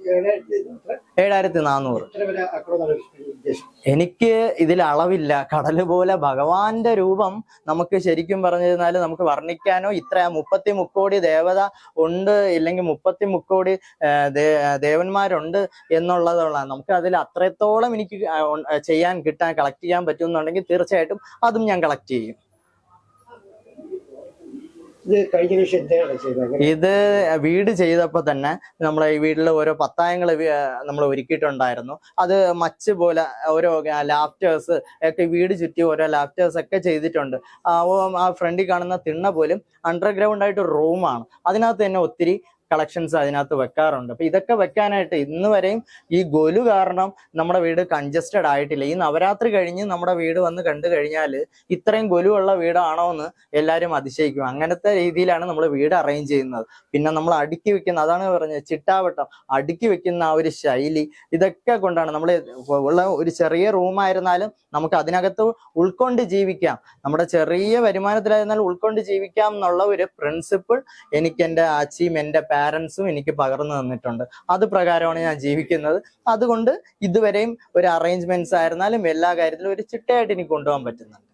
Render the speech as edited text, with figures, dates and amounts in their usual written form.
7400. എനിക്ക് ഇതിൽ അളവില്ല. കടല് പോലെ ഭഗവാന്റെ രൂപം നമുക്ക് ശരിക്കും പറഞ്ഞു കഴിഞ്ഞാൽ നമുക്ക് വർണ്ണിക്കാനോ ഇത്ര 30 മുക്കോടി ദേവത ഉണ്ട്, ഇല്ലെങ്കിൽ 30 മുക്കോടി ദേവന്മാരുണ്ട് എന്നുള്ളതുള്ള നമുക്ക് അതിൽ അത്രത്തോളം എനിക്ക് കളക്ട് ചെയ്യാൻ പറ്റുമെന്നുണ്ടെങ്കിൽ തീർച്ചയായിട്ടും അതും ഞാൻ കളക്ട് ചെയ്യും. ഇത് വീട് ചെയ്തപ്പോ തന്നെ നമ്മളെ ഈ വീട്ടിൽ ഓരോ പത്തായങ്ങള് നമ്മൾ ഒരുക്കിയിട്ടുണ്ടായിരുന്നു. അത് മച്ച് പോലെ ഓരോ ലാഫ്റ്റേഴ്സ് ഒക്കെ വീട് ചുറ്റി ഓരോ ലാഫ്റ്റേഴ്സ് ഒക്കെ ചെയ്തിട്ടുണ്ട്. ആ ഫ്രണ്ടിൽ കാണുന്ന തിണ്ണ പോലും അണ്ടർഗ്രൗണ്ട് ആയിട്ട് റൂമാണ്. അതിനകത്ത് തന്നെ ഒത്തിരി കളക്ഷൻസ് അതിനകത്ത് വെക്കാറുണ്ട്. അപ്പൊ ഇതൊക്കെ വെക്കാനായിട്ട് ഇന്ന് വരെയും ഈ ഗൊലു കാരണം നമ്മുടെ വീട് കൺജസ്റ്റഡ് ആയിട്ടില്ല. ഈ നവരാത്രി കഴിഞ്ഞ് നമ്മുടെ വീട് വന്ന് കണ്ടു കഴിഞ്ഞാൽ ഇത്രയും ഗൊലു ഉള്ള വീടാണോ എന്ന് എല്ലാവരും അതിശയിക്കും. അങ്ങനത്തെ രീതിയിലാണ് നമ്മൾ വീട് അറേഞ്ച് ചെയ്യുന്നത്. പിന്നെ നമ്മൾ അടുക്കി വെക്കുന്ന, അതാണ് പറഞ്ഞത്, ചിട്ടാവട്ടം അടുക്കി വെക്കുന്ന ആ ഒരു ശൈലി, ഇതൊക്കെ കൊണ്ടാണ് നമ്മൾ ഉള്ള ഒരു ചെറിയ റൂമായിരുന്നാലും നമുക്ക് അതിനകത്ത് ഉൾക്കൊണ്ട് ജീവിക്കാം. നമ്മുടെ ചെറിയ വരുമാനത്തിലായിരുന്നാലും ഉൾക്കൊണ്ട് ജീവിക്കാം എന്നുള്ള ഒരു പ്രിൻസിപ്പിൾ എനിക്ക് എൻ്റെ ആച്ചിയും എൻ്റെ പാരൻസും എനിക്ക് പകർന്നു തന്നിട്ടുണ്ട്. അത് പ്രകാരമാണ് ഞാൻ ജീവിക്കുന്നത്. അതുകൊണ്ട് ഇതുവരെയും ഒരു അറേഞ്ച്മെന്റ്സ് ആയിരുന്നാലും എല്ലാ കാര്യത്തിലും ഒരു ചിട്ടയായിട്ട് എനിക്ക് കൊണ്ടുപോകാൻ പറ്റുന്നുണ്ട്.